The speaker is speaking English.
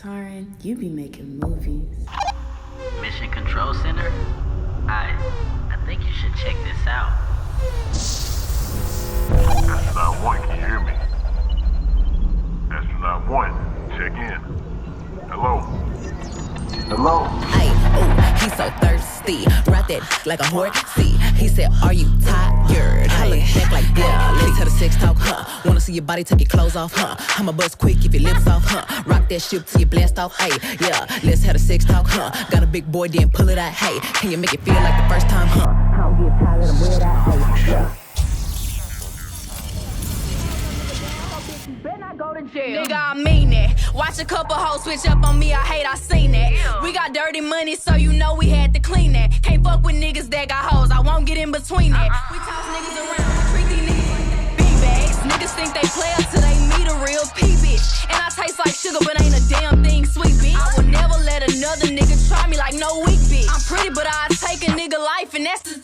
Taurin, you be making movies. Mission Control Center? I think you should check this out. Astronaut 1, can you hear me? Astronaut 1, check in. Hello? Hello? Ay, ooh, he's so thirsty. Ride that like a horse. See, he said, are you tired? I look back like, yeah, let's have a sex talk, huh? Wanna see your body, take your clothes off, huh? I'ma bust quick if your lips off, huh? Rock that shit till you blast off, ay, yeah, let's have a sex talk, huh? Got a big boy, then pull it out, hey. Can you make it feel like the first time, huh? I don't get tired, let him wear that, hey, yeah. Go to jail. Nigga, I mean it. Watch a couple hoes switch up on me, I hate I seen that. Yeah. We got dirty money, so you know we had to clean that. Can't fuck with niggas that got hoes, I won't get in between that. We toss niggas around, we treat these niggas like they B-bags. Niggas think they play up till they meet a real P-bitch. And I taste like sugar, but ain't a damn thing sweet, bitch. I will never let another nigga try me like no weak bitch. I'm pretty, but I take a nigga life, and that's the